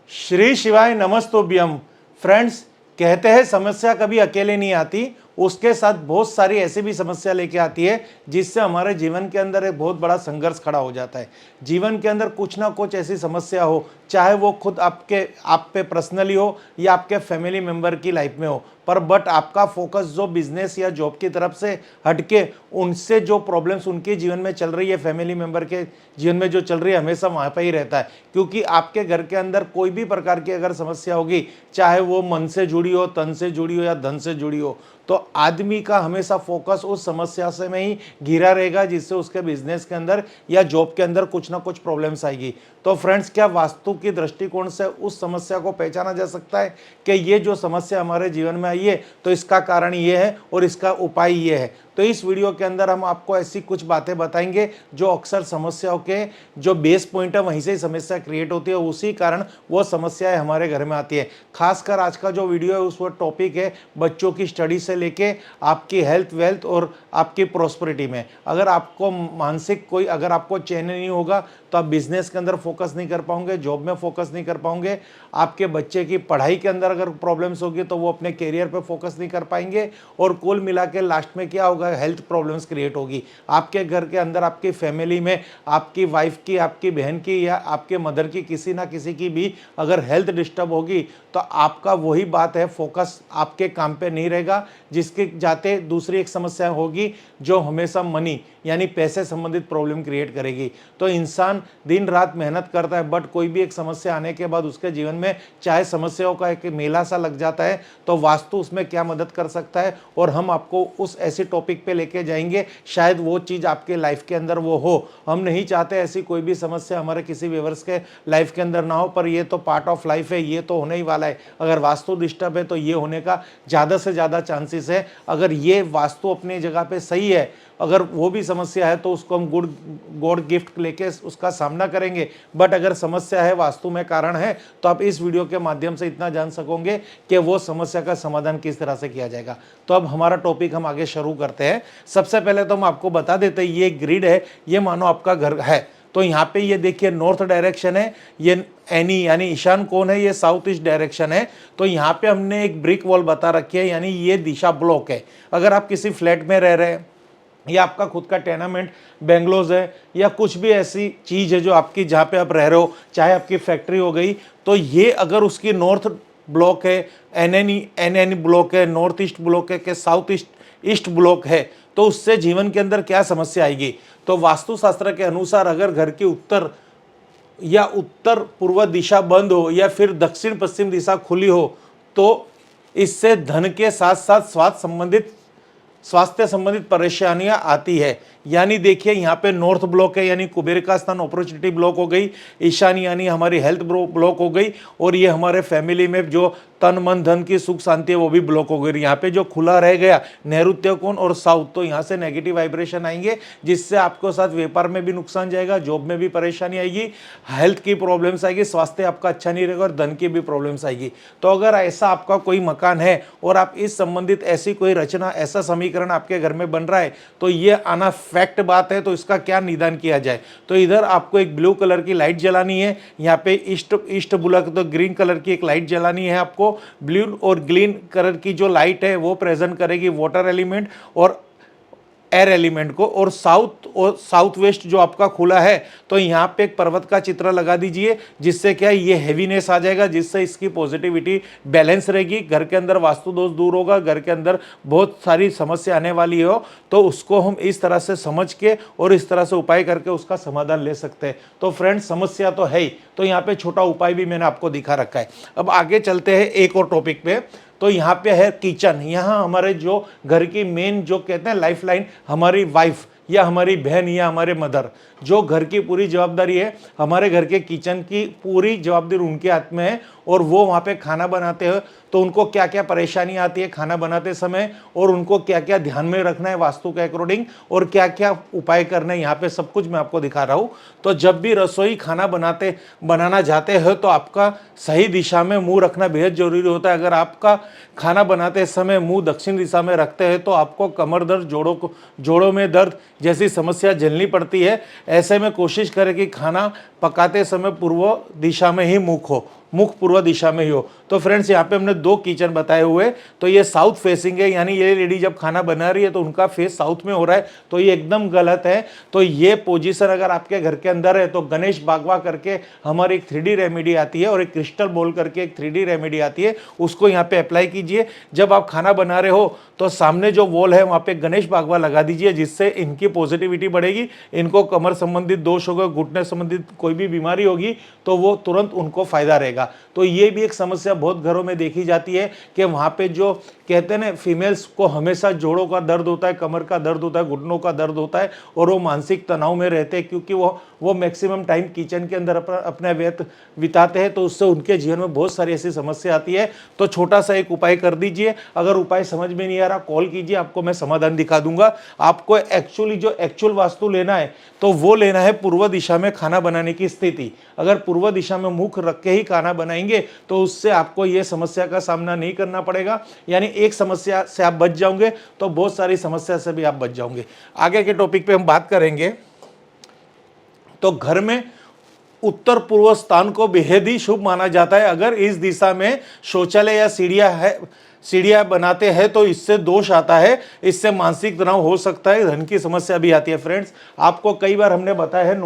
श्री शिवाय नमस्तुभ्यम। फ्रेंड्स, कहते हैं समस्या कभी अकेले नहीं आती, उसके साथ बहुत सारी ऐसी भी समस्या लेके आती है जिससे हमारे जीवन के अंदर एक बहुत बड़ा संघर्ष खड़ा हो जाता है। जीवन के अंदर कुछ ना कुछ ऐसी समस्या हो, चाहे वो खुद आप पे पर्सनली हो या आपके फैमिली मेंबर की लाइफ में हो, पर बट आपका फोकस जो बिजनेस या जॉब की तरफ से हटके उनसे जो प्रॉब्लम्स उनके जीवन में चल रही है, फैमिली मेंबर के जीवन में जो चल रही है, हमेशा वहाँ पे ही रहता है। क्योंकि आपके घर के अंदर कोई भी प्रकार की अगर समस्या होगी, चाहे वो मन से जुड़ी हो, तन से जुड़ी हो या धन से जुड़ी हो, तो आदमी का हमेशा फोकस उस समस्या से में ही घिरा रहेगा, जिससे उसके बिजनेस के अंदर या जॉब के अंदर कुछ ना कुछ प्रॉब्लम्स आएगी। तो फ्रेंड्स, क्या वास्तु की दृष्टिकोण से उस समस्या को पहचाना जा सकता है कि ये जो समस्या हमारे जीवन में आई है तो इसका कारण ये है और इसका उपाय ये है? तो इस वीडियो के अंदर हम आपको ऐसी कुछ बातें बताएंगे जो अक्सर समस्याओं के जो बेस पॉइंट है वहीं से ही समस्या क्रिएट होती है, उसी कारण वो समस्याएं हमारे घर में आती है। खासकर आज का जो वीडियो है उस पर टॉपिक है बच्चों की स्टडी से लेके आपकी हेल्थ वेल्थ और आपकी प्रॉस्पेरिटी में। अगर आपको मानसिक कोई अगर आपको चैन नहीं होगा तो आप बिजनेस के अंदर फोकस नहीं कर पाओगे, जॉब में फोकस नहीं कर पाओगे। आपके बच्चे की पढ़ाई के अंदर अगर प्रॉब्लम्स होगी तो वो अपने कैरियर पे फोकस नहीं कर पाएंगे और कुल मिला के लास्ट में क्या होगा, हेल्थ प्रॉब्लम्स क्रिएट होगी। आपके घर के अंदर आपकी फैमिली में आपकी वाइफ की, आपकी बहन की या आपके मदर की, किसी ना किसी की भी अगर हेल्थ डिस्टर्ब होगी तो आपका वही बात है, फोकस आपके काम पे नहीं रहेगा, जिसके जाते दूसरी एक समस्या होगी जो हमेशा मनी यानी पैसे संबंधित प्रॉब्लम क्रिएट करेगी। तो इंसान दिन रात मेहनत करता है, बट कोई भी एक समस्या आने के बाद उसके जीवन में चाहे समस्याओं का एक मेला सा लग जाता है, तो वास्तु उसमें क्या मदद कर सकता है और हम आपको उस ऐसे टॉपिक पे लेके जाएंगे, शायद वो चीज़ आपके लाइफ के अंदर वो हो। हम नहीं चाहते ऐसी कोई भी समस्या हमारे किसी व्यूअर्स के लाइफ के अंदर ना हो, पर ये तो पार्ट ऑफ लाइफ है, ये तो होने ही वाला है। अगर वास्तु डिस्टर्ब है तो ये होने का ज़्यादा से ज़्यादा चांसेस है। अगर ये वास्तु अपनी जगह पे सही है, अगर वो भी समस्या है तो उसको हम गॉड गिफ्ट लेके उसका सामना करेंगे। बट अगर समस्या है, वास्तु में कारण है, तो आप इस वीडियो के माध्यम से इतना जान सकोगे कि वो समस्या का समाधान किस तरह से किया जाएगा। तो अब हमारा टॉपिक हम आगे शुरू करते हैं। सबसे पहले तो हम आपको बता देते हैं, ये ग्रिड है, ये मानो आपका घर है। तो यहाँ पे ये देखिए नॉर्थ डायरेक्शन है, ये एनी यानी ईशान कोण है, ये साउथ ईस्ट डायरेक्शन है। तो यहाँ पे हमने एक ब्रिक वॉल बता रखी है, यानी ये दिशा ब्लॉक है। अगर आप किसी फ्लैट में रह रहे हैं या आपका खुद का टेनामेंट बेंगलोज है या कुछ भी ऐसी चीज़ है जो आपकी जहाँ पे आप रह रहे हो, चाहे आपकी फैक्ट्री हो गई, तो ये अगर उसकी नॉर्थ ब्लॉक है, एन ब्लॉक है, नॉर्थ ईस्ट ब्लॉक है, कि साउथ ईस्ट ब्लॉक है, तो उससे जीवन के अंदर क्या समस्या आएगी। तो वास्तुशास्त्र के अनुसार अगर घर की उत्तर या उत्तर पूर्व दिशा बंद हो या फिर दक्षिण पश्चिम दिशा खुली हो, तो इससे धन के साथ साथ स्वास्थ्य संबंधित परेशानियां आती है। यानी देखिए यहाँ पे नॉर्थ ब्लॉक है यानी कुबेर का स्थान, अपॉर्चुनिटी ब्लॉक हो गई, ईशान यानी हमारी हेल्थ ब्लॉक हो गई, और ये हमारे फैमिली में जो तन मन धन की सुख शांति है वो भी ब्लॉक हो गई। यहाँ पे जो खुला रह गया नैऋत्य कोण और साउथ, तो यहाँ से नेगेटिव वाइब्रेशन आएंगे, जिससे आपको साथ व्यापार में भी नुकसान जाएगा, जॉब में भी परेशानी आएगी, हेल्थ की प्रॉब्लम्स आएगी, स्वास्थ्य आपका अच्छा नहीं रहेगा और धन की भी प्रॉब्लम्स आएगी। तो अगर ऐसा आपका कोई मकान है और आप इस संबंधित ऐसी कोई रचना, ऐसा समीकरण आपके घर में बन रहा है, तो ये आना फैक्ट बात है। तो इसका क्या निदान किया जाए, तो इधर आपको एक ब्लू कलर की लाइट जलानी है, यहाँ पे ईस्ट ब्लॉक तो ग्रीन कलर की एक लाइट जलानी है आपको। ब्लू और ग्रीन कलर की जो लाइट है वो प्रेजेंट करेगी वाटर एलिमेंट और एयर एलिमेंट को, और साउथ वेस्ट जो आपका खुला है, तो यहाँ पे एक पर्वत का चित्र लगा दीजिए, जिससे क्या ये हैवीनेस आ जाएगा, जिससे इसकी पॉजिटिविटी बैलेंस रहेगी, घर के अंदर वास्तु दोष दूर होगा, घर के अंदर बहुत सारी समस्या आने वाली हो, तो उसको हम इस तरह से समझ के और इस तरह से उपाय करके उसका समाधान ले सकते हैं। तो फ्रेंड्स, समस्या तो है ही, तो यहाँ पे छोटा उपाय भी मैंने आपको दिखा रखा है। अब आगे चलते हैं एक और टॉपिक पे। तो यहाँ पे है किचन। यहाँ हमारे जो घर की मेन जो कहते हैं लाइफ लाइन, हमारी वाइफ या हमारी बहन या हमारे मदर, जो घर की पूरी जवाबदारी है, हमारे घर के किचन की पूरी जवाबदारी उनके हाथ में है, और वो वहाँ पे खाना बनाते हैं तो उनको क्या क्या परेशानी आती है खाना बनाते समय, और उनको क्या क्या ध्यान में रखना है वास्तु के अकॉर्डिंग, और क्या क्या उपाय करना है, यहाँ पे सब कुछ मैं आपको दिखा रहा हूँ। तो जब भी रसोई खाना बनाना जाते हैं तो आपका सही दिशा में मुंह रखना बेहद जरूरी होता है। अगर आपका खाना बनाते समय मुंह दक्षिण दिशा में रखते हैं तो आपको कमर दर्द, जोड़ों में दर्द जैसी समस्या झेलनी पड़ती है। ऐसे में कोशिश करें कि खाना पकाते समय पूर्व दिशा में ही मुख हो, मुख पूर्व दिशा में ही हो। तो फ्रेंड्स यहाँ पे हमने 2 किचन बताए हुए, तो ये साउथ फेसिंग है, यानी ये लेडी जब खाना बना रही है तो उनका फेस साउथ में हो रहा है, तो ये एकदम गलत है। तो ये पोजीशन अगर आपके घर के अंदर है तो गणेश बागवा करके हमारी एक 3D रेमेडी आती है और एक क्रिस्टल बोल करके एक 3D रेमेडी आती है, उसको यहाँ पे अप्लाई कीजिए। जब आप खाना बना रहे हो तो सामने जो वॉल है वहाँ पे गणेश बागवा लगा दीजिए, जिससे इनकी पॉजिटिविटी बढ़ेगी। इनको कमर संबंधित दोष होगा, घुटने संबंधित कोई भी बीमारी होगी तो वो तुरंत उनको फायदा रहेगा। तो ये भी एक समस्या बहुत घरों में देखी जाती है कि वहाँ पे जो कहते हैं ना, फीमेल्स को हमेशा जोड़ों का दर्द होता है, कमर का दर्द होता है, घुटनों का दर्द होता है और वो मानसिक तनाव में रहते हैं, क्योंकि वो मैक्सिमम टाइम किचन के अंदर अपना व्यर्थ बिताते हैं। तो उससे उनके जीवन में बहुत सारी ऐसी समस्या आती है। तो छोटा सा एक उपाय कर दीजिए। अगर उपाय समझ में नहीं आ रहा, कॉल कीजिए, आपको मैं समाधान दिखा दूंगा। आपको एक्चुअली जो एक्चुअल वास्तु लेना है तो वो लेना है पूर्व दिशा में खाना बनाने की स्थिति। अगर पूर्व दिशा में मुख रख के ही खाना बनाएंगे तो उससे आपको ये समस्या का सामना नहीं करना पड़ेगा, यानी एक समस्या से आप बच जाओगे तो बहुत सारी समस्या से भी आप बच जाओगे। आगे के टॉपिक पे हम बात करेंगे। तो घर में उत्तर पूर्व स्थान को बेहद ही शुभ माना जाता है। अगर इस दिशा में शौचालय या सीढ़ियां बनाते हैं तो इससे दोष आता है, इससे मानसिक तनाव हो सकता है, धन की समस्या भी आती है। फ्रेंड्स, आपको कई बार हमने बताया है,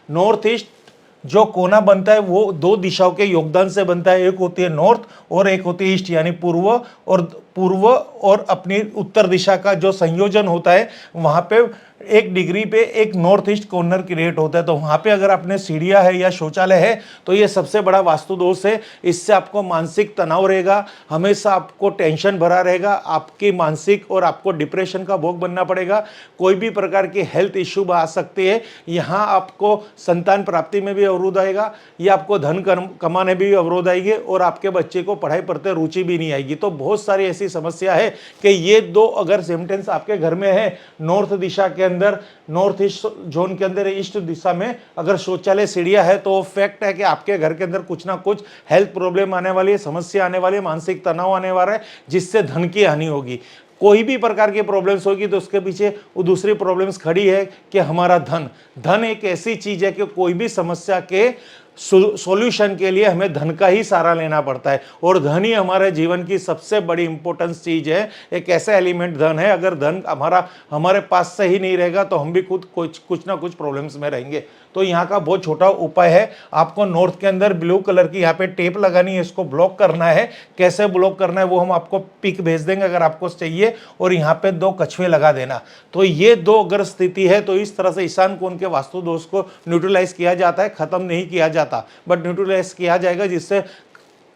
नॉर्थ ईस्ट जो कोना बनता है वो 2 दिशाओं के योगदान से बनता है। एक होती है नॉर्थ और एक होती है ईस्ट, यानी पूर्व और अपनी उत्तर दिशा का जो संयोजन होता है, वहां पे 1 डिग्री पे एक नॉर्थ ईस्ट कॉर्नर क्रिएट होता है। तो वहां पे अगर आपने सीढ़ियां है या शौचालय है तो ये सबसे बड़ा वास्तु दोष है। इससे आपको मानसिक तनाव रहेगा, हमेशा आपको टेंशन भरा रहेगा, आपकी मानसिक और आपको डिप्रेशन का भोग बनना पड़ेगा। कोई भी प्रकार की हेल्थ इश्यू आ सकती है। यहाँ आपको संतान प्राप्ति में भी अवरोध आएगा, या आपको धन कमाने में भी अवरोध आएगी और आपके बच्चे को पढ़ाई पढ़ते रुचि भी नहीं आएगी। तो बहुत सारी ऐसी समस्या है कि ये 2 अगर सिम्टम्स आपके घर में है, नॉर्थ दिशा के अंदर, नॉर्थ ईस्ट जोन के अंदर, ईस्ट दिशा में अगर शौचालय सीढ़ियां है, तो फैक्ट है कि आपके घर के अंदर कुछ ना कुछ हेल्थ प्रॉब्लम आने वाली है, समस्या आने वाली है, मानसिक तनाव आने वाला है, जिससे धन की हानि होगी। कोई भी प्रकार की प्रॉब्लम्स होगी तो उसके पीछे वो दूसरी प्रॉब्लम्स खड़ी है कि हमारा धन एक ऐसी चीज है कि कोई भी समस्या के सॉल्यूशन के लिए हमें धन का ही सहारा लेना पड़ता है, और धन ही हमारे जीवन की सबसे बड़ी इंपॉर्टेंस चीज है। एक ऐसा एलिमेंट धन है, अगर धन हमारे पास से ही नहीं रहेगा तो हम भी खुद कुछ ना कुछ प्रॉब्लम्स में रहेंगे। तो यहाँ का बहुत छोटा उपाय है, आपको नॉर्थ के अंदर ब्लू कलर की यहाँ पे टेप लगानी है, इसको ब्लॉक करना है। कैसे ब्लॉक करना है वो हम आपको पिक भेज देंगे अगर आपको चाहिए, और यहाँ पे 2 कछुए लगा देना। तो ये 2 अगर स्थिति है तो इस तरह से ईशान कोण के वास्तु दोष को न्यूट्रलाइज किया जाता है, खत्म नहीं किया जाता, बट न्यूट्रलाइज किया जाएगा, जिससे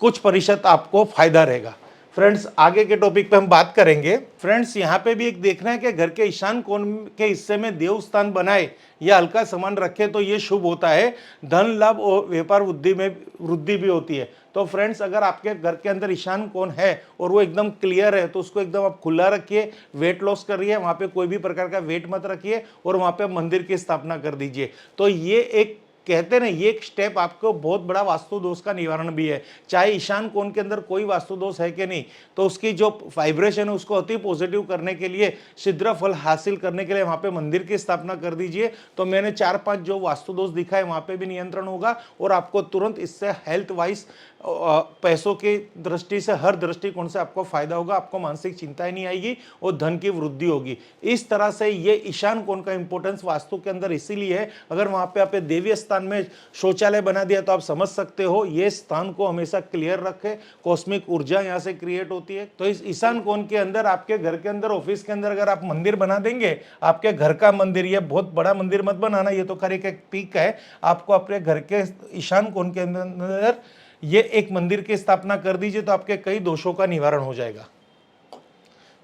कुछ प्रतिशत आपको फायदा रहेगा। फ्रेंड्स, आगे के टॉपिक पे हम बात करेंगे। फ्रेंड्स, यहाँ पे भी एक देखना है कि घर के ईशान कोण के हिस्से में देव स्थान बनाए या हल्का सामान रखे तो ये शुभ होता है, धन लाभ और व्यापार वृद्धि भी होती है। तो फ्रेंड्स, अगर आपके घर के अंदर ईशान कोण है और वो एकदम क्लियर है तो उसको एकदम आप खुला रखिए, वेट लॉस करिए, वहाँ पे कोई भी प्रकार का वेट मत रखिए और वहाँ पे मंदिर की स्थापना कर दीजिए। तो ये एक कहते ना, ये एक स्टेप आपको बहुत बड़ा वास्तु दोष का निवारण भी है। चाहे ईशान कोण के अंदर कोई वास्तु दोष है कि नहीं, तो उसकी जो वाइब्रेशन है उसको अति पॉजिटिव करने के लिए, शीघ्र फल हासिल करने के लिए वहां पे मंदिर की स्थापना कर दीजिए। तो मैंने 4-5 जो वास्तु दोष दिखाए वहां पे भी नियंत्रण होगा और आपको तुरंत इससे हेल्थ वाइज, पैसों की दृष्टि से, हर दृष्टिकोण से आपको फायदा होगा, आपको मानसिक चिंताएं नहीं आएगी और धन की वृद्धि होगी। इस तरह से ये ईशान कोण का इंपॉर्टेंस वास्तु के अंदर इसीलिए है। अगर वहां पे आप देवीय स्थान में शौचालय बना दिया तो आप समझ सकते हो, ये स्थान को हमेशा क्लियर रखे, कॉस्मिक ऊर्जा यहाँ से क्रिएट होती है। तो इस ईशान कोण के अंदर, आपके घर के अंदर, ऑफिस के अंदर अगर आप मंदिर बना देंगे, आपके घर का मंदिर, ये बहुत बड़ा मंदिर मत बनाना, ये तो खैर एक पीक है, आपको अपने घर के ईशान कोण के अंदर ये एक मंदिर की स्थापना कर दीजिए तो आपके कई दोषों का निवारण हो जाएगा।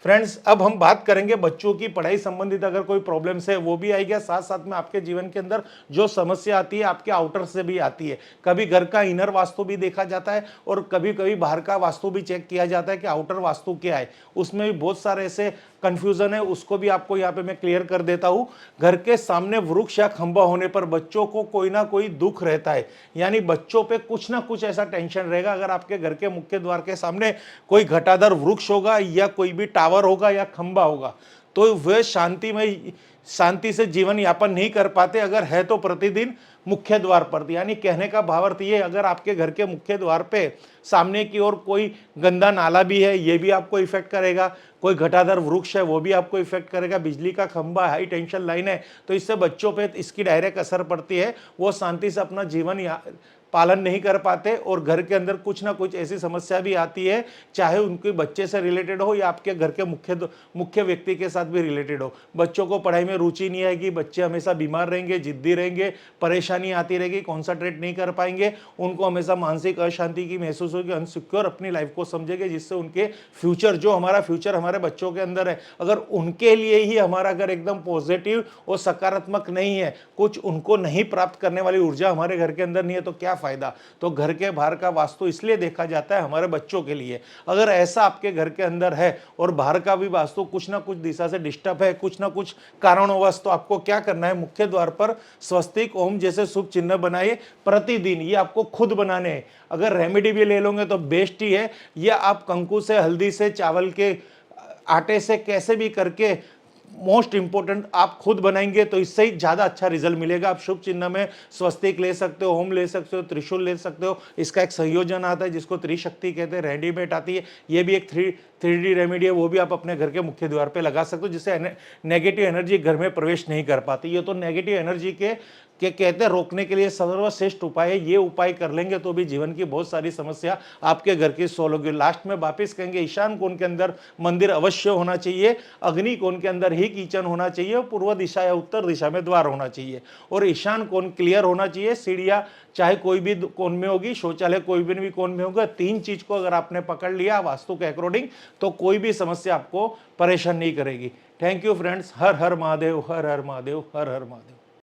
फ्रेंड्स, अब हम बात करेंगे बच्चों की पढ़ाई संबंधित अगर कोई प्रॉब्लम्स है वो भी आएगा, साथ साथ में आपके जीवन के अंदर जो समस्या आती है आपके आउटर से भी आती है। कभी घर का इनर वास्तु भी देखा जाता है और कभी कभी बाहर का वास्तु भी चेक किया जाता है कि आउटर वास्तु क्या है, उसमें भी बहुत सारे ऐसे कंफ्यूजन है, उसको भी आपको यहाँ पे मैं क्लियर कर देता हूँ। घर के सामने वृक्ष या खंबा होने पर बच्चों को कोई ना कोई दुख रहता है, यानी बच्चों पे कुछ ना कुछ ऐसा टेंशन रहेगा। अगर आपके घर के मुख्य द्वार के सामने कोई घटाधर वृक्ष होगा या कोई भी टावर होगा या खंबा होगा तो वे शांति से जीवन यापन नहीं कर पाते। अगर है तो प्रतिदिन मुख्य द्वार पर, यानी कहने का भावार्थ ये, अगर आपके घर के मुख्य द्वार पे सामने की ओर कोई गंदा नाला भी है, ये भी आपको इफेक्ट करेगा। कोई घटाधर वृक्ष है, वो भी आपको इफेक्ट करेगा। बिजली का खंभा, हाई टेंशन लाइन है, तो इससे बच्चों पे इसकी डायरेक्ट असर पड़ती है। वो शांति से अपना जीवन पालन नहीं कर पाते और घर के अंदर कुछ ना कुछ ऐसी समस्या भी आती है, चाहे उनके बच्चे से रिलेटेड हो या आपके घर के मुख्य व्यक्ति के साथ भी रिलेटेड हो। बच्चों को पढ़ाई में रुचि नहीं आएगी, बच्चे हमेशा बीमार रहेंगे, जिद्दी रहेंगे, परेशानी आती रहेगी, कॉन्सेंट्रेट नहीं कर पाएंगे, उनको हमेशा मानसिक अशांति की महसूस होगी, अनसिक्योर अपनी लाइफ को समझेंगे, जिससे उनके फ्यूचर, जो हमारा फ्यूचर हमारे बच्चों के अंदर है, अगर उनके लिए ही हमारा घर एकदम पॉजिटिव और सकारात्मक नहीं है, कुछ उनको नहीं प्राप्त करने वाली ऊर्जा हमारे घर के अंदर नहीं है, तो क्या फायदा। तो घर के बाहर का वास्तु इसलिए देखा जाता है हमारे बच्चों के लिए। अगर ऐसा आपके घर के अंदर है और बाहर का भी वास्तु कुछ ना कुछ दिशा से डिस्टर्ब है, कुछ ना कुछ कारणवश, तो आपको क्या करना है, मुख्य द्वार पर स्वस्तिक ओम जैसे शुभ चिन्ह बनाइए प्रतिदिन। ये आपको खुद बनाने हैं। अगर रेमेडी भी ले लोगे तो बेस्ट ही है, या आप कंकु से, हल्दी से, चावल के आटे से, कैसे भी करके, मोस्ट इंपॉर्टेंट आप खुद बनाएंगे तो इससे ही ज्यादा अच्छा रिजल्ट मिलेगा। आप शुभ चिन्ह में स्वस्तिक ले सकते हो, ओम ले सकते हो, त्रिशूल ले सकते हो। इसका एक संयोजन आता है जिसको त्रिशक्ति कहते हैं, रेडीमेड आती है। ये भी एक 3D रेमेडी है, वो भी आप अपने घर के मुख्य द्वार पे लगा सकते हो, जिससे नेगेटिव एनर्जी घर में प्रवेश नहीं कर पाती। ये तो नेगेटिव एनर्जी के कहते हैं रोकने के लिए सर्वश्रेष्ठ उपाय है। ये उपाय कर लेंगे तो भी जीवन की बहुत सारी समस्या आपके घर की सोल्व होगी। लास्ट में वापिस कहेंगे, ईशान कोण के अंदर मंदिर अवश्य होना चाहिए, अग्नि कोण के अंदर ही किचन होना चाहिए, पूर्व दिशा या उत्तर दिशा में द्वार होना चाहिए, और ईशान कोण क्लियर होना चाहिए। सीढ़ियाँ चाहे कोई भी कोण में होगी, शौचालय कोई भी कोण में होगा। 3 चीज को अगर आपने पकड़ लिया वास्तु के अकॉर्डिंग, तो कोई भी समस्या आपको परेशान नहीं करेगी। Thank you friends. Her her Mahadev, her her Mahadev, her her Mahadev.